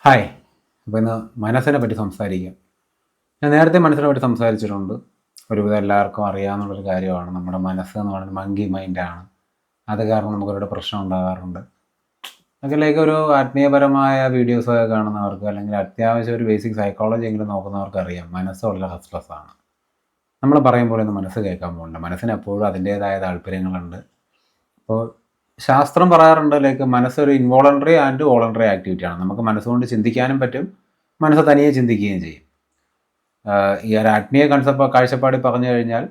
Hi. അപ്പോൾ ഇന്ന് മനസ്സിനെ പറ്റി സംസാരിക്കാം. ഞാൻ നേരത്തെ മനസ്സിനെ പറ്റി സംസാരിച്ചിട്ടുണ്ട്. ഒരുവിധം എല്ലാവർക്കും അറിയാവുന്നൊരു കാര്യമാണ്. നമ്മുടെ മനസ്സ് എന്ന് പറയുന്നത് മങ്കി മൈൻഡാണ്. അത് കാരണം നമുക്കൊരു പ്രശ്നം ഉണ്ടാകാറുണ്ട്. അതിലേക്ക് ഒരു ആത്മീയപരമായ വീഡിയോസൊക്കെ കാണുന്നവർക്ക് അല്ലെങ്കിൽ അത്യാവശ്യം ഒരു ബേസിക് സൈക്കോളജി എങ്കിലും നോക്കുന്നവർക്ക് അറിയാം മനസ്സ് വളരെ റെസ്റ്റ്ലെസ് ആണ്. നമ്മൾ പറയുമ്പോൾ ഒന്നും മനസ്സ് കേൾക്കാൻ പോകണ്ട. മനസ്സിന് എപ്പോഴും അതിൻ്റേതായ താല്പര്യങ്ങളുണ്ട്. അപ്പോൾ ശാസ്ത്രം പറയാറുണ്ട് മനസ്സൊരു ഇൻവോളണ്ടറി ആൻഡ് വോളണ്ടറി ആക്ടിവിറ്റിയാണ്. നമുക്ക് മനസ്സുകൊണ്ട് ചിന്തിക്കാനും പറ്റും, മനസ്സ് തനിയെ ചിന്തിക്കുകയും ചെയ്യും. ഈ ഒരു ആത്മീയ കാഴ്ചപ്പാടിൽ പറഞ്ഞു കഴിഞ്ഞാൽ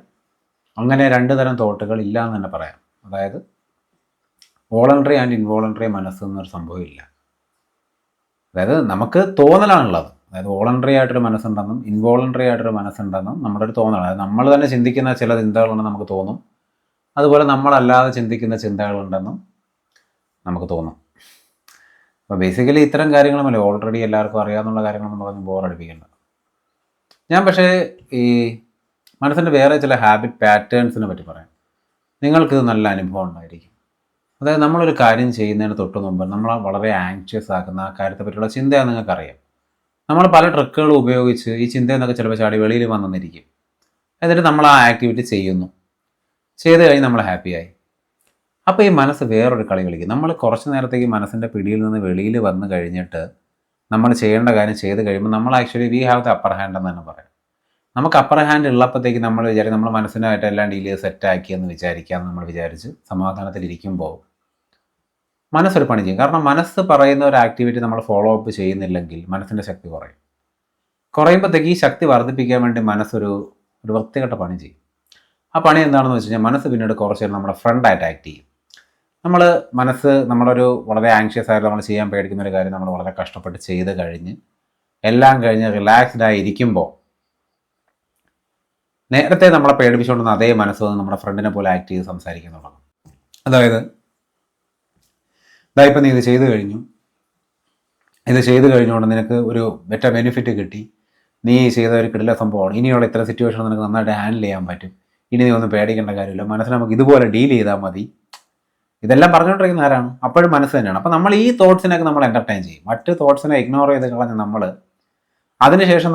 അങ്ങനെ രണ്ട് തരം തോട്ടുകൾ ഇല്ല എന്ന് തന്നെ പറയാം. അതായത് വോളണ്ടറി ആൻഡ് ഇൻവോളണ്ടറി മനസ്സ് എന്നൊരു സംഭവമില്ല. അതായത് നമുക്ക് തോന്നലാണുള്ളത്. അതായത് വോളണ്ടറി ആയിട്ടൊരു മനസ്സുണ്ടെന്നും ഇൻവോളണ്ടറി ആയിട്ടൊരു മനസ്സുണ്ടെന്നും നമ്മുടെ ഒരു തോന്നലാണ്. അതായത് നമ്മൾ തന്നെ ചിന്തിക്കുന്ന ചില ചിന്തകളുണ്ടെന്ന് നമുക്ക് തോന്നും, അതുപോലെ നമ്മളല്ലാതെ ചിന്തിക്കുന്ന ചിന്തകളുണ്ടെന്നും നമുക്ക് തോന്നും. അപ്പോൾ ബേസിക്കലി ഇത്തരം കാര്യങ്ങളുമല്ലേ ഓൾറെഡി എല്ലാവർക്കും അറിയാവുന്ന കാര്യങ്ങളെന്ന് പറഞ്ഞ് ബോറടിപ്പിക്കേണ്ട. ഞാൻ പക്ഷേ ഈ മനസ്സിൻ്റെ വേറെ ചില ഹാബിറ്റ് പാറ്റേൺസിനെ പറ്റി പറയാം. നിങ്ങൾക്ക് നല്ല അനുഭവം ഉണ്ടായിരിക്കും. അതായത് നമ്മളൊരു കാര്യം ചെയ്യുന്നതിന് തൊട്ട് മുമ്പ് നമ്മളെ വളരെ ആങ്ഷ്യസ് ആക്കുന്ന ആ കാര്യത്തെ പറ്റിയുള്ള ചിന്തയാണ് നിങ്ങൾക്കറിയാം. നമ്മൾ പല ട്രിക്കുകളും ഉപയോഗിച്ച് ഈ ചിന്തയെന്നൊക്കെ ചിലപ്പോൾ ചാടി വെളിയിൽ വന്നിരിക്കും. എന്നിട്ട് നമ്മൾ ആ ആക്ടിവിറ്റി ചെയ്ത് കഴിഞ്ഞ് നമ്മൾ ഹാപ്പിയായി. അപ്പോൾ ഈ മനസ്സ് വേറൊരു കളി കളിക്കും. നമ്മൾ കുറച്ച് നേരത്തേക്ക് മനസ്സിൻ്റെ പിടിയിൽ നിന്ന് വെളിയിൽ വന്നു കഴിഞ്ഞിട്ട് നമ്മൾ ചെയ്യേണ്ട കാര്യം ചെയ്ത് കഴിയുമ്പോൾ നമ്മൾ actually we have the upper hand എന്ന് തന്നെ പറയാം. നമുക്ക് അപ്പർ ഹാൻഡ് ഉള്ളപ്പോഴത്തേക്ക് നമ്മൾ വിചാരിക്കും നമ്മൾ മനസ്സിനായിട്ട് എല്ലാം ഡീൽ ചെയ്ത് സെറ്റാക്കിയെന്ന് വിചാരിക്കാമെന്ന് നമ്മൾ വിചാരിച്ച് സമാധാനത്തിലിരിക്കുമ്പോൾ മനസ്സൊരു പണി ചെയ്യും. കാരണം മനസ്സ് പറയുന്ന ഒരു ആക്ടിവിറ്റി നമ്മൾ ഫോളോ അപ്പ് ചെയ്യുന്നില്ലെങ്കിൽ മനസ്സിൻ്റെ ശക്തി കുറയുമ്പോഴത്തേക്ക് ഈ ശക്തി വർദ്ധിപ്പിക്കാൻ വേണ്ടി മനസ്സൊരു വൃത്തികെട്ട പണി ചെയ്യും. ആ പണി എന്താണെന്ന് വെച്ച് കഴിഞ്ഞാൽ മനസ്സ് പിന്നീട് കുറച്ച് നേരം നമ്മുടെ ഫ്രണ്ടായിട്ട് ആക്ട് ചെയ്യും. നമ്മളൊരു വളരെ ആങ്ഷ്യസ് ആയിട്ട് നമ്മൾ ചെയ്യാൻ പേടിക്കുന്ന ഒരു കാര്യം നമ്മൾ വളരെ കഷ്ടപ്പെട്ട് ചെയ്ത് കഴിഞ്ഞ് എല്ലാം കഴിഞ്ഞ് റിലാക്സ്ഡ് ആയി ഇരിക്കുമ്പോൾ നേരത്തെ നമ്മളെ പേടിപ്പിച്ചുകൊണ്ടുവന്ന അതേ മനസ്സ് വന്ന് നമ്മുടെ ഫ്രണ്ടിനെ പോലെ ആക്ട് ചെയ്ത് സംസാരിക്കുന്നുള്ളതാണ്. അതായത് ഇപ്പം നീ ഇത് ചെയ്ത് കഴിഞ്ഞുകൊണ്ട് നിനക്ക് ഒരു ബെറ്റർ ബെനിഫിറ്റ് കിട്ടി, നീ ചെയ്ത ഒരു കിടില സംഭവമാണ്, ഇനിയുള്ള ഇത്തരം സിറ്റുവേഷൻ നിനക്ക് നന്നായിട്ട് ഹാൻഡിൽ ചെയ്യാൻ പറ്റും, ഇനി നീ ഒന്നും പേടിക്കേണ്ട കാര്യമില്ല, മനസ്സിനെ നമുക്ക് ഇതുപോലെ ഡീൽ ചെയ്താൽ മതി. ഇതെല്ലാം പറഞ്ഞുകൊണ്ടിരിക്കുന്ന ആരാണ്? അപ്പോഴും മനസ്സ് തന്നെയാണ്. അപ്പോൾ നമ്മൾ ഈ തോട്ട്സിനൊക്കെ നമ്മൾ എൻ്റർടൈൻ ചെയ്യും. മറ്റ് തോട്ട്സിനെ ഇഗ്നോർ ചെയ്ത് കളഞ്ഞ് നമ്മൾ അതിനുശേഷം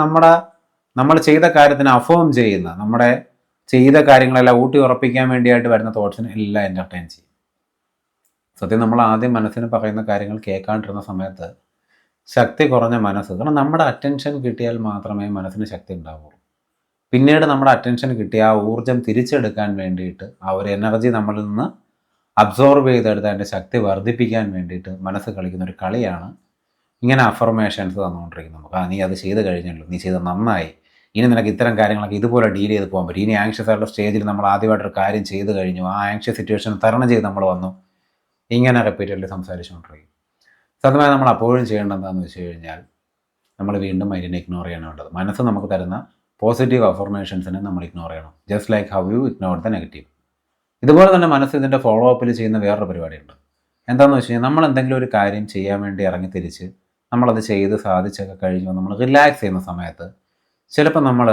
നമ്മൾ ചെയ്ത കാര്യത്തിന് അഫേം ചെയ്യുന്ന, നമ്മുടെ ചെയ്ത കാര്യങ്ങളെല്ലാം ഊട്ടി ഉറപ്പിക്കാൻ വേണ്ടിയായിട്ട് വരുന്ന തോട്ട്സിനെ എല്ലാം എൻ്റർടൈൻ ചെയ്യും. സത്യം നമ്മൾ ആദ്യം മനസ്സിന് പറയുന്ന കാര്യങ്ങൾ കേൾക്കാണ്ടിരുന്ന സമയത്ത് ശക്തി കുറഞ്ഞ മനസ്സ്, കാരണം നമ്മുടെ അറ്റൻഷൻ കിട്ടിയാൽ മാത്രമേ മനസ്സിന് ശക്തി ഉണ്ടാവുള്ളൂ. പിന്നീട് നമ്മുടെ അറ്റൻഷൻ കിട്ടിയ ആ ഊർജ്ജം തിരിച്ചെടുക്കാൻ വേണ്ടിയിട്ട് ആ ഒരു എനർജി നമ്മളിൽ നിന്ന് അബ്സോർബ് ചെയ്തെടുത്ത് അതിൻ്റെ ശക്തി വർദ്ധിപ്പിക്കാൻ വേണ്ടിയിട്ട് മനസ്സ് കളിക്കുന്ന ഒരു കളിയാണ് ഇങ്ങനെ അഫർമേഷൻസ് തന്നുകൊണ്ടിരിക്കുന്നത്. നമുക്ക് നീ അത് ചെയ്ത് കഴിഞ്ഞല്ലോ, നീ ചെയ്ത് നന്നായി, ഇനി നിനക്ക് ഇത്തരം കാര്യങ്ങളൊക്കെ ഇതുപോലെ ഡീൽ ചെയ്ത് പോകാൻ പറ്റും, ഇനി ആങ്ഷ്യസ് ആയിട്ടുള്ള സ്റ്റേജിൽ നമ്മൾ ആദ്യമായിട്ടൊരു കാര്യം ചെയ്ത് കഴിഞ്ഞു, ആ ആങ്ഷ്യസ് സിറ്റുവേഷൻ തരണം ചെയ്ത് നമ്മൾ വന്നു, ഇങ്ങനെ റിപ്പീറ്റഡ്ലി സംസാരിച്ചുകൊണ്ടിരിക്കും. സത്യമായി നമ്മൾ അപ്പോഴും ചെയ്യേണ്ടത് എന്താണെന്ന് വെച്ച് കഴിഞ്ഞാൽ നമ്മൾ വീണ്ടും അതിനെ ഇഗ്നോർ ചെയ്യണം വേണ്ടത്. മനസ്സ് നമുക്ക് തരുന്ന പോസിറ്റീവ് അഫർമേഷൻസിനെ നമ്മൾ ഇഗ്നോർ ചെയ്യണം, just like how you ignore the negative. ഇതുപോലെ തന്നെ മനസ്സ് ഇതിൻ്റെ ഫോളോ അപ്പിൽ ചെയ്യുന്ന വേറൊരു പരിപാടിയുണ്ട്. എന്താണെന്ന് വെച്ച് കഴിഞ്ഞാൽ നമ്മൾ എന്തെങ്കിലും ഒരു കാര്യം ചെയ്യാൻ വേണ്ടി ഇറങ്ങി തിരിച്ച് നമ്മളത് ചെയ്ത് സാധിച്ചൊക്കെ കഴിഞ്ഞു നമ്മൾ റിലാക്സ് ചെയ്യുന്ന സമയത്ത് ചിലപ്പോൾ നമ്മൾ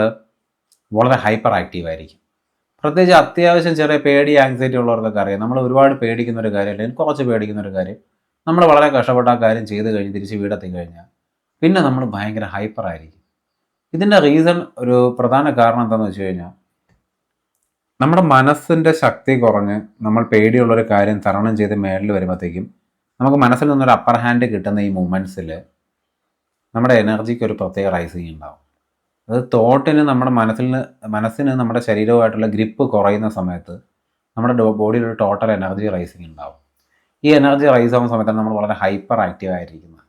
വളരെ ഹൈപ്പർ ആക്റ്റീവ് ആയിരിക്കും. പ്രത്യേകിച്ച് അത്യാവശ്യം ചെറിയ പേടി ആങ്സൈറ്റി ഉള്ളവർക്കൊക്കെ അറിയാം. നമ്മൾ ഒരുപാട് പേടിക്കുന്ന ഒരു കാര്യം അല്ലെങ്കിൽ കുറച്ച് പേടിക്കുന്ന ഒരു കാര്യം നമ്മൾ വളരെ കഷ്ടപ്പെട്ട ആ കാര്യം ചെയ്ത് കഴിഞ്ഞ് തിരിച്ച് വീടെത്തി കഴിഞ്ഞാൽ പിന്നെ നമ്മൾ ഭയങ്കര ഹൈപ്പർ ആയിരിക്കും. ഇതിൻ്റെ റീസൺ, ഒരു പ്രധാന കാരണം എന്താണെന്ന് വെച്ച് കഴിഞ്ഞാൽ നമ്മുടെ മനസ്സിൻ്റെ ശക്തി കുറഞ്ഞ് നമ്മൾ പേടിയുള്ളൊരു കാര്യം തരണം ചെയ്ത് മേളിൽ വരുമ്പോഴത്തേക്കും നമുക്ക് മനസ്സിൽ നിന്നൊരു അപ്പർ ഹാൻഡ് കിട്ടുന്ന ഈ മൂമെൻറ്റ്സിൽ നമ്മുടെ എനർജിക്ക് ഒരു പ്രത്യേക റൈസിങ് ഉണ്ടാവും. അത് തോട്ടിന് നമ്മുടെ മനസ്സിന് നമ്മുടെ ശരീരവുമായിട്ടുള്ള ഗ്രിപ്പ് കുറയുന്ന സമയത്ത് നമ്മുടെ ബോഡിയിലൊരു ടോട്ടൽ എനർജി റൈസിങ് ഉണ്ടാവും. ഈ എനർജി റൈസ് ആവുന്ന സമയത്താണ് നമ്മൾ വളരെ ഹൈപ്പർ ആക്റ്റീവ് ആയിരിക്കുന്നത്.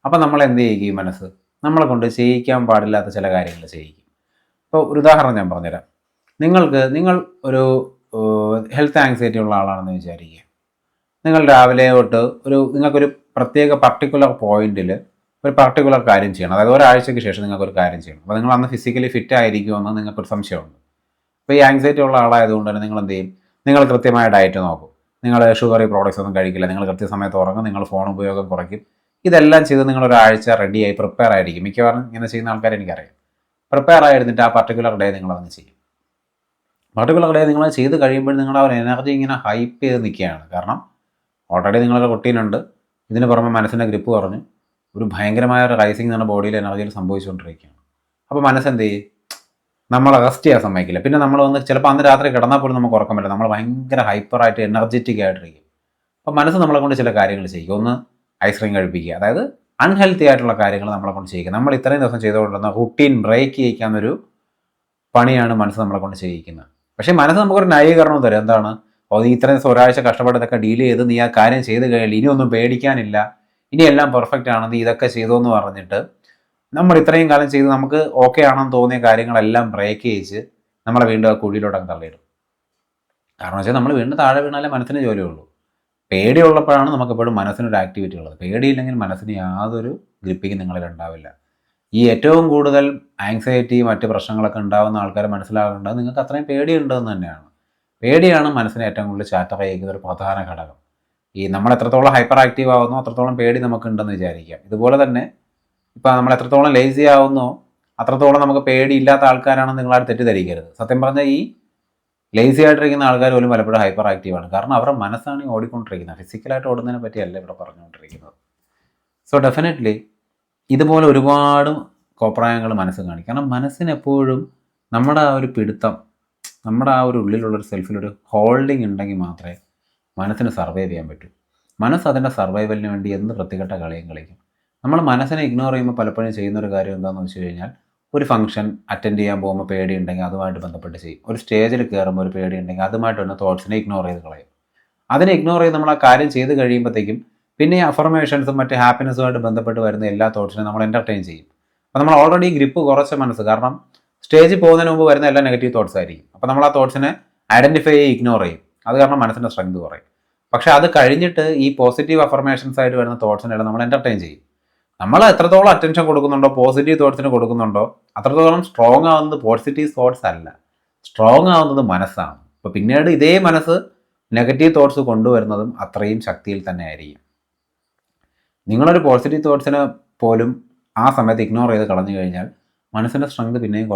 അപ്പോൾ നമ്മൾ എന്ത് ചെയ്യും? ഈ മനസ്സ് നമ്മളെ കൊണ്ട് ചെയ്യിക്കാൻ പാടില്ലാത്ത ചില കാര്യങ്ങൾ ചെയ്യിക്കും. ഇപ്പോൾ ഒരു ഉദാഹരണം ഞാൻ പറഞ്ഞുതരാം. നിങ്ങൾ ഒരു ഹെൽത്ത് ആങ്സൈറ്റി ഉള്ള ആളാണെന്ന് വിചാരിക്കുക. നിങ്ങൾ രാവിലെ തൊട്ട് നിങ്ങൾക്കൊരു പ്രത്യേക പർട്ടിക്കുലർ പോയിന്റിൽ ഒരു പർട്ടിക്കുലർ കാര്യം ചെയ്യണം. അതായത് ഒരാഴ്ചയ്ക്ക് ശേഷം നിങ്ങൾക്കൊരു കാര്യം ചെയ്യണം. അപ്പോൾ നിങ്ങൾ അന്ന് ഫിസിക്കലി ഫിറ്റ് ആയിരിക്കുമെന്ന് നിങ്ങൾക്കൊരു സംശയമുണ്ട്. അപ്പോൾ ഈ ആങ്സൈറ്റി ഉള്ള ആളായതുകൊണ്ട് തന്നെ നിങ്ങൾ എന്ത് ചെയ്യും? നിങ്ങൾ കൃത്യമായ ഡയറ്റ് നോക്കും, നിങ്ങൾ ഷുഗറി പ്രോഡക്റ്റ്സ് ഒന്നും കഴിക്കില്ല, നിങ്ങൾ കൃത്യസമയത്ത് ഉറങ്ങും, നിങ്ങൾ ഫോൺ ഉപയോഗം കുറയ്ക്കും. ഇതെല്ലാം ചെയ്ത് നിങ്ങളൊരാഴ്ച റെഡിയായി പ്രിപ്പയർ ആയിരിക്കും. മിക്കവാറും ഇങ്ങനെ ചെയ്യുന്ന ആൾക്കാരെ എനിക്കറിയാം. പ്രിപ്പയർ ആയിരുന്നിട്ട് ആ പർട്ടിക്കുലർ ഡേ നിങ്ങളതൊന്ന് ചെയ്യും. പർട്ടിക്കുലർ ഡേ നിങ്ങൾ ചെയ്ത് കഴിയുമ്പോൾ നിങ്ങളുടെ ആ ഒരു എനർജി ഇങ്ങനെ ഹൈപ്പ് ചെയ്ത് നിൽക്കുകയാണ്. കാരണം ഓൾറെഡി നിങ്ങളൊരു റൊട്ടീനുണ്ട്, ഇതിന് പുറമെ മനസ്സിൻ്റെ ഗ്രിപ്പ് കുറഞ്ഞു, ഒരു ഭയങ്കരമായ ഒരു റൈസിങ് എന്ന് പറഞ്ഞ ബോഡിയിൽ എനർജിയിൽ സംഭവിച്ചുകൊണ്ടിരിക്കുകയാണ്. അപ്പോൾ മനസ്സെന്ത് ചെയ്യും? നമ്മൾ റെസ്റ്റ് ചെയ്യാൻ സമ്മതിക്കില്ല. പിന്നെ നമ്മൾ വന്ന് ചിലപ്പോൾ അന്ന് രാത്രി കിടന്നാൽ പോലും നമുക്ക് ഉറക്കം പറ്റില്ല. നമ്മൾ ഭയങ്കര ഹൈപ്പറായിട്ട് എനർജറ്റിക് ആയിട്ടിരിക്കും. അപ്പോൾ മനസ്സ് നമ്മളെ കൊണ്ട് ചില കാര്യങ്ങൾ ചെയ്യും. ഒന്ന് ഐസ്ക്രീം കഴിപ്പിക്കുക, അതായത് അൺഹെൽത്തി ആയിട്ടുള്ള കാര്യങ്ങൾ നമ്മളെ കൊണ്ട് ചെയ്യിക്കുക. നമ്മൾ ഇത്രയും ദിവസം ചെയ്തുകൊണ്ടിരുന്ന റുട്ടീൻ ബ്രേക്ക് ചെയ്യിക്കാന്നൊരു പണിയാണ് മനസ്സ് നമ്മളെ കൊണ്ട് ചെയ്യിക്കുന്നത്. പക്ഷേ മനസ്സ് നമുക്കൊരു ന്യായീകരണം തരും. എന്താണ്? നീ ഇത്രയും ദിവസം ഒരാഴ്ച കഷ്ടപ്പെട്ട് ഇതൊക്കെ ഡീൽ ചെയ്ത് നീ ആ കാര്യം ചെയ്ത് കഴിഞ്ഞാൽ ഇനിയൊന്നും പേടിക്കാനില്ല, ഇനി എല്ലാം പെർഫെക്റ്റ് ആണ്, നീ ഇതൊക്കെ ചെയ്തു എന്ന് പറഞ്ഞിട്ട് നമ്മൾ ഇത്രയും കാലം ചെയ്ത് നമുക്ക് ഓക്കെ ആണെന്ന് തോന്നിയ കാര്യങ്ങളെല്ലാം ബ്രേക്ക് ചെയ്യിച്ച് നമ്മളെ വീണ്ടും ആ കുഴിയിലോട്ടൊക്കെ തള്ളിയിടും. കാരണം വെച്ചാൽ നമ്മൾ വീണ്ടും താഴെ വീണാലേ മനസ്സിന് ജോലിയുള്ളൂ. പേടിയുള്ളപ്പോഴാണ് നമുക്കെപ്പോഴും മനസ്സിനൊരു ആക്ടിവിറ്റി ഉള്ളത്. പേടിയില്ലെങ്കിൽ മനസ്സിന് യാതൊരു ഗ്രിപ്പിങ്ങും നിങ്ങളിൽ ഉണ്ടാവില്ല. ഈ ഏറ്റവും കൂടുതൽ ആങ്സൈറ്റി മറ്റ് പ്രശ്നങ്ങളൊക്കെ ഉണ്ടാകുന്ന ആൾക്കാരെ മനസ്സിലാകേണ്ടത് നിങ്ങൾക്ക് അത്രയും പേടിയുണ്ടെന്ന് തന്നെയാണ്. പേടിയാണ് മനസ്സിനെ ഏറ്റവും കൂടുതൽ ചാറ്റർ ചെയ്യിക്കുന്ന ഒരു പ്രധാന ഘടകം. ഈ നമ്മൾ എത്രത്തോളം ഹൈപ്പർ ആക്റ്റീവ് ആകുന്നോ അത്രത്തോളം പേടി നമുക്കുണ്ടെന്ന് വിചാരിക്കാം. ഇതുപോലെ തന്നെ ഇപ്പം നമ്മൾ എത്രത്തോളം ലേസി ആവുന്നോ അത്രത്തോളം നമുക്ക് പേടിയില്ലാത്ത ആൾക്കാരാണെന്ന് നിങ്ങളാരും തെറ്റിദ്ധരിക്കരുത്. സത്യം പറഞ്ഞാൽ ഈ ലേസി ആയിട്ടിരിക്കുന്ന ആൾക്കാർ പോലും പലപ്പോഴും ഹൈപ്പർ ആക്റ്റീവാണ്. കാരണം അവരുടെ മനസ്സാണ് ഈ ഓടിക്കൊണ്ടിരിക്കുന്നത്. ഫിസിക്കലായിട്ട് ഓടുന്നതിനെ പറ്റിയല്ല ഇവിടെ പറഞ്ഞുകൊണ്ടിരിക്കുന്നത്. സോ ഡെഫിനറ്റ്ലി ഇതുപോലെ ഒരുപാട് കോപ്രായങ്ങൾ മനസ്സ് കാണിക്കും. കാരണം മനസ്സിനെപ്പോഴും നമ്മുടെ ആ ഒരു പിടുത്തം, നമ്മുടെ ആ ഒരു ഉള്ളിലുള്ളൊരു സെൽഫിലൊരു ഹോൾഡിങ് ഉണ്ടെങ്കിൽ മാത്രമേ മനസ്സിന് സർവൈവ് ചെയ്യാൻ പറ്റൂ. മനസ്സ് അതിൻ്റെ സർവൈവലിന് വേണ്ടി എന്ത് വൃത്തികെട്ട കളിയും കളിക്കും. നമ്മൾ മനസ്സിനെ ഇഗ്നോർ ചെയ്യുമ്പോൾ പലപ്പോഴും ചെയ്യുന്നൊരു കാര്യം എന്താണെന്ന് വെച്ച് കഴിഞ്ഞാൽ, ഒരു ഫംഗ്ഷൻ അറ്റൻഡ് ചെയ്യാൻ പോകുമ്പോൾ പേടിയുണ്ടെങ്കിൽ അതുമായിട്ട് ബന്ധപ്പെട്ട് ചെയ്യും. ഒരു സ്റ്റേജിൽ കയറുമ്പോൾ ഒരു പേടിയുണ്ടെങ്കിൽ അതുമായിട്ട് തന്നെ തോട്ട്സിനെ ഇഗ്നോർ ചെയ്ത് കളയും. അതിനെ ഇഗ്നോർ ചെയ്ത് നമ്മൾ ആ കാര്യം ചെയ്ത് കഴിയുമ്പോഴത്തേക്കും പിന്നെ അഫർമേഷൻസും മറ്റ് ഹാപ്പിനെസ്സുമായിട്ട് ബന്ധപ്പെട്ട് വരുന്ന എല്ലാ തോട്ട്സിനെ നമ്മൾ എൻ്റർടൈൻ ചെയ്യും. അപ്പോൾ നമ്മൾ ഓൾറെഡി ഗ്രിപ്പ് കുറച്ച മനസ്സ്, കാരണം സ്റ്റേജിൽ പോകുന്നതിന് മുമ്പ് വരുന്ന എല്ലാ നെഗറ്റീവ് തോട്ട്സ് ആയിരിക്കും. അപ്പോൾ നമ്മൾ ആ തോട്ട്സിനെ ഐഡൻറ്റിഫൈ ചെയ്ത് ഇഗ്നോർ ചെയ്യും. അത് കാരണം മനസ്സിൻ്റെ സ്ട്രെങ്ത് കുറയും. പക്ഷേ അത് കഴിഞ്ഞിട്ട് ഈ പോസിറ്റീവ് അഫർമേഷൻസ് ആയിട്ട് വരുന്ന തോട്ട്സിനെല്ലാം നമ്മൾ എൻ്റർടൈൻ ചെയ്യും. നമ്മൾ എത്രത്തോളം അറ്റൻഷൻ കൊടുക്കുന്നുണ്ടോ, പോസിറ്റീവ് തോട്ട്സിന് കൊടുക്കുന്നുണ്ടോ, അത്രത്തോളം സ്ട്രോങ് ആവുന്നത് പോസിറ്റീവ് തോട്ട്സ് അല്ല, സ്ട്രോങ് ആവുന്നത് മനസ്സാണ്. അപ്പോൾ പിന്നീട് ഇതേ മനസ്സ് നെഗറ്റീവ് തോട്ട്സ് കൊണ്ടുവരുന്നതും അത്രയും ശക്തിയിൽ തന്നെ ആയിരിക്കും. നിങ്ങളൊരു പോസിറ്റീവ് തോട്ട്സിനെ പോലും ആ സമയത്ത് ഇഗ്നോർ ചെയ്ത് കളഞ്ഞു കഴിഞ്ഞാൽ മനസ്സിൻ്റെ സ്ട്രെങ്ത് പിന്നെയും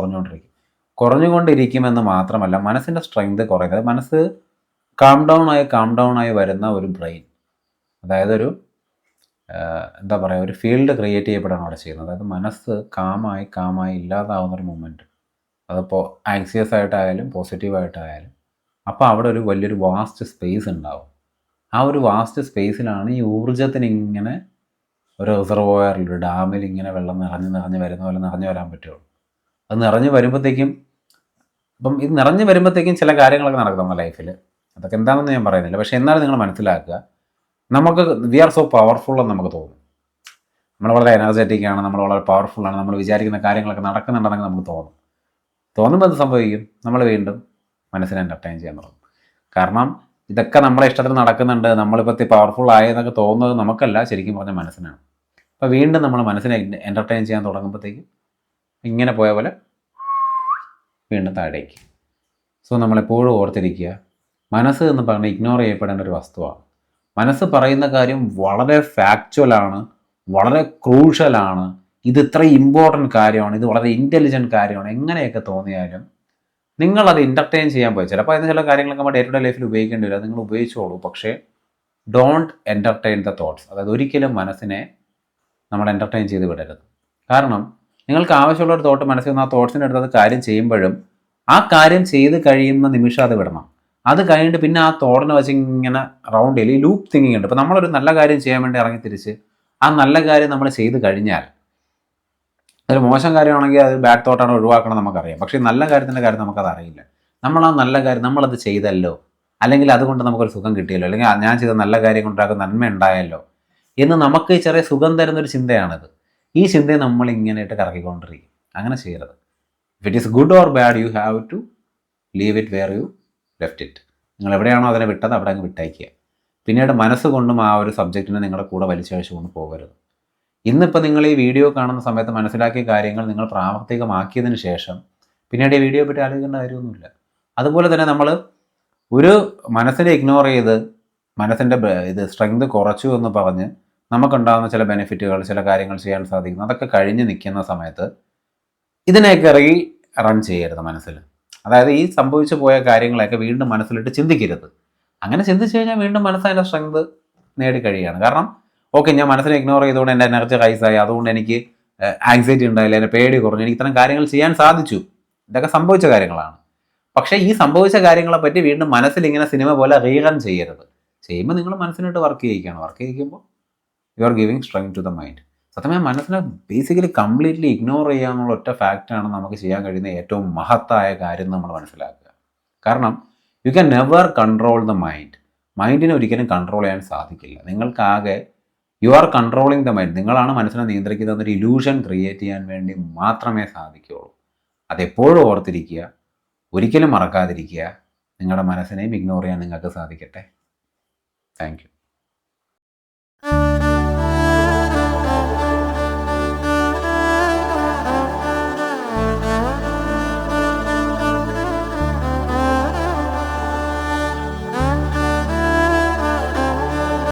കുറഞ്ഞുകൊണ്ടിരിക്കുമെന്ന് മാത്രമല്ല, മനസ്സിൻ്റെ സ്ട്രെങ്ത് കുറയുന്നത് മനസ്സ് കാം ഡൗൺ ആയി വരുന്ന ഒരു ബ്രെയിൻ, അതായത് ഒരു എന്താ പറയുക, ഒരു ഫീൽഡ് ക്രിയേറ്റ് ചെയ്യപ്പെടാണ് അവിടെ ചെയ്യുന്നത്. അതായത് മനസ്സ് കാമായി ഇല്ലാതാവുന്ന ഒരു മൂമെൻറ്റ്, അതിപ്പോൾ ആങ്സിയസ് ആയിട്ടായാലും പോസിറ്റീവായിട്ടായാലും. അപ്പോൾ അവിടെ ഒരു വലിയൊരു വാസ്റ്റ് സ്പേസ് ഉണ്ടാവും. ആ ഒരു വാസ്റ്റ് സ്പേസിലാണ് ഈ ഊർജ്ജത്തിന് ഇങ്ങനെ ഒരു റിസർവോയറിൽ, ഒരു ഡാമിൽ ഇങ്ങനെ വെള്ളം നിറഞ്ഞ് വരുന്ന പോലെ നിറഞ്ഞു വരാൻ പറ്റുള്ളൂ. അത് നിറഞ്ഞു വരുമ്പോഴത്തേക്കും, അപ്പം ഇത് നിറഞ്ഞു വരുമ്പോഴത്തേക്കും ചില കാര്യങ്ങളൊക്കെ നടക്കും നമ്മുടെ ലൈഫിൽ. അതൊക്കെ എന്താണെന്ന് ഞാൻ പറയുന്നില്ല. പക്ഷേ എന്നാലും നിങ്ങൾ മനസ്സിലാക്കുക, നമുക്ക് വി ആർ സോ പവർഫുൾ എന്ന് നമുക്ക് തോന്നും. നമ്മൾ വളരെ എനർജറ്റിക് ആണ്, നമ്മൾ വളരെ പവർഫുള്ളാണ്, നമ്മൾ വിചാരിക്കുന്ന കാര്യങ്ങളൊക്കെ നടക്കുന്നുണ്ടെന്നൊക്കെ നമുക്ക് തോന്നുമ്പോൾ എന്ത് സംഭവിക്കും? നമ്മൾ വീണ്ടും മനസ്സിനെ എൻ്റർടൈൻ ചെയ്യാൻ തുടങ്ങും. കാരണം ഇതൊക്കെ നമ്മളെ ഇഷ്ടത്തിന് നടക്കുന്നുണ്ട്, നമ്മളിപ്പോൾ പവർഫുൾ ആയെന്നൊക്കെ തോന്നുന്നത് നമുക്കല്ല, ശരിക്കും പറഞ്ഞാൽ മനസ്സിനാണ്. അപ്പോൾ വീണ്ടും നമ്മൾ മനസ്സിനെ എൻ്റർടൈൻ ചെയ്യാൻ തുടങ്ങുമ്പോഴത്തേക്കും ഇങ്ങനെ പോയ പോലെ വീണ്ടും താഴേക്ക്. സോ നമ്മളെപ്പോഴും ഓർത്തിരിക്കുക, മനസ്സ് എന്ന് പറഞ്ഞാൽ ഇഗ്നോർ ചെയ്യപ്പെടേണ്ട ഒരു വസ്തുവാണ്. മനസ്സ് പറയുന്ന കാര്യം വളരെ ഫാക്ച്വലാണ്, വളരെ ക്രൂഷ്യലാണ്, ഇത് ഇത്ര ഇമ്പോർട്ടൻറ്റ് കാര്യമാണ്, ഇത് വളരെ ഇൻ്റലിജൻറ്റ് കാര്യമാണ്, എങ്ങനെയൊക്കെ തോന്നിയാലും നിങ്ങളത് എൻ്റർടൈൻ ചെയ്യാൻ പോയി. ചിലപ്പോൾ അതിന് ചില കാര്യങ്ങളൊക്കെ നമ്മൾ ഡേ ടു ഡേ ലൈഫിൽ ഉപയോഗിക്കേണ്ടി വരും, അത് നിങ്ങൾ ഉപയോഗിച്ചോളൂ. പക്ഷേ ഡോണ്ട് എൻ്റർടൈൻ ദ തോട്ട്സ്. അതായത് ഒരിക്കലും മനസ്സിനെ നമ്മൾ എൻ്റർടൈൻ ചെയ്ത് വിടരുത്. കാരണം നിങ്ങൾക്ക് ആവശ്യമുള്ള ഒരു തോട്ട് മനസ്സിൽ നിന്ന് ആ തോട്ട്സിൻ്റെ അടുത്ത് അത് കാര്യം ചെയ്യുമ്പോഴും ആ കാര്യം ചെയ്ത് കഴിയുന്ന നിമിഷം അത് വിടണം. അത് കഴിഞ്ഞിട്ട് പിന്നെ ആ തോടിനെ വെച്ച് ഇങ്ങനെ റൗണ്ടിൽ ഈ ലൂപ്പ് തിങ്കിങ് ഉണ്ട്. ഇപ്പോൾ നമ്മളൊരു നല്ല കാര്യം ചെയ്യാൻ വേണ്ടി ഇറങ്ങി തിരിച്ച് ആ നല്ല കാര്യം നമ്മൾ ചെയ്ത് കഴിഞ്ഞാൽ, അതൊരു മോശം കാര്യമാണെങ്കിൽ അത് ബാഡ് തോട്ടാണ് ഒഴിവാക്കണം നമുക്കറിയാം. പക്ഷേ നല്ല കാര്യത്തിൻ്റെ കാര്യം നമുക്കത് അറിയില്ല. നമ്മൾ ആ നല്ല കാര്യം നമ്മളത് ചെയ്തല്ലോ, അല്ലെങ്കിൽ അതുകൊണ്ട് നമുക്കൊരു സുഖം കിട്ടിയല്ലോ, അല്ലെങ്കിൽ ഞാൻ ചെയ്ത നല്ല കാര്യം കൊണ്ടൊക്കെ നന്മ ഉണ്ടായല്ലോ എന്ന് നമുക്ക് ചെറിയ സുഖം തരുന്നൊരു ചിന്തയാണിത്. ഈ ചിന്തയെ നമ്മൾ ഇങ്ങനെയിട്ട് കറക്കിക്കൊണ്ടിരിക്കും. അങ്ങനെ ചെയ്യരുത്. If it is good or bad, you have to leave it where you left it. നിങ്ങൾ എവിടെയാണോ അതിനെ വിട്ടത് അവിടെ അങ്ങ് വിട്ടയക്കുക. പിന്നീട് മനസ്സുകൊണ്ടും ആ ഒരു സബ്ജക്റ്റിനെ നിങ്ങളുടെ കൂടെ വലിച്ചഴിച്ചുകൊണ്ട് പോകരുത്. ഇന്നിപ്പോൾ നിങ്ങൾ ഈ വീഡിയോ കാണുന്ന സമയത്ത് മനസ്സിലാക്കിയ കാര്യങ്ങൾ നിങ്ങൾ പ്രാവർത്തികമാക്കിയതിന് ശേഷം പിന്നീട് ഈ വീഡിയോ പറ്റി ആലോചിക്കേണ്ട കാര്യമൊന്നുമില്ല. അതുപോലെ തന്നെ നമ്മൾ ഒരു മനസ്സിനെ ഇഗ്നോർ ചെയ്ത് മനസ്സിൻ്റെ ഇത് സ്ട്രെങ്ത് കുറച്ചു എന്ന് പറഞ്ഞ് നമുക്കുണ്ടാകുന്ന ചില ബെനിഫിറ്റുകൾ, ചില കാര്യങ്ങൾ ചെയ്യാൻ സാധിക്കുന്നു, അതൊക്കെ കഴിഞ്ഞ് നിൽക്കുന്ന സമയത്ത് ഇതിനെയൊക്കെ റൺ ചെയ്യരുത് മനസ്സിൽ. അതായത് ഈ സംഭവിച്ചു പോയ കാര്യങ്ങളെയൊക്കെ വീണ്ടും മനസ്സിലിട്ട് ചിന്തിക്കരുത്. അങ്ങനെ ചിന്തിച്ചു കഴിഞ്ഞാൽ വീണ്ടും മനസ്സതിൻ്റെ സ്ട്രെങ്ത് നേടിക്കഴിയുകയാണ്. കാരണം ഓക്കെ ഞാൻ മനസ്സിനെ ഇഗ്നോർ ചെയ്തുകൊണ്ട് എൻ്റെ എനർജി റൈസായി, അതുകൊണ്ട് എനിക്ക് ആങ്സൈറ്റി ഉണ്ടായില്ല, എൻ്റെ പേടി കുറഞ്ഞു, എനിക്ക് ഇത്തരം കാര്യങ്ങൾ ചെയ്യാൻ സാധിച്ചു. ഇതൊക്കെ സംഭവിച്ച കാര്യങ്ങളാണ്. പക്ഷേ ഈ സംഭവിച്ച കാര്യങ്ങളെ പറ്റി വീണ്ടും മനസ്സിൽ ഇങ്ങനെ സിനിമ പോലെ റീറൺ ചെയ്യരുത്. ചെയ്യുമ്പോൾ നിങ്ങൾ മനസ്സിനായിട്ട് വർക്ക് ചെയ്യിക്കുകയാണ്. വർക്ക് ചെയ്യിക്കുമ്പോൾ you are giving strength to the mind. സത്യമായ മനസ്സിനെ ബേസിക്കലി കംപ്ലീറ്റ്ലി ഇഗ്നോർ ചെയ്യാന്നുള്ള ഒറ്റ ഫാക്റ്റാണ് നമുക്ക് ചെയ്യാൻ കഴിയുന്ന ഏറ്റവും മഹത്തായ കാര്യം നമ്മൾ മനസ്സിലാക്കുക. കാരണം you can never control the mind. മൈൻഡിനെ ഒരിക്കലും കൺട്രോൾ ചെയ്യാൻ സാധിക്കില്ല. നിങ്ങൾക്കാകെ you are controlling the mind. നിങ്ങളാണ് മനസ്സിനെ നിയന്ത്രിക്കുന്നത്. ഒരു ഇലൂഷൻ ക്രിയേറ്റ് ചെയ്യാൻ വേണ്ടി മാത്രമേ സാധിക്കുകയുള്ളൂ. അതെപ്പോഴും ഓർത്തിരിക്കുക, ഒരിക്കലും മറക്കാതിരിക്കുക. നിങ്ങളുടെ മനസ്സിനെയും ഇഗ്നോർ ചെയ്യാൻ നിങ്ങൾക്ക് സാധിക്കട്ടെ. Thank you.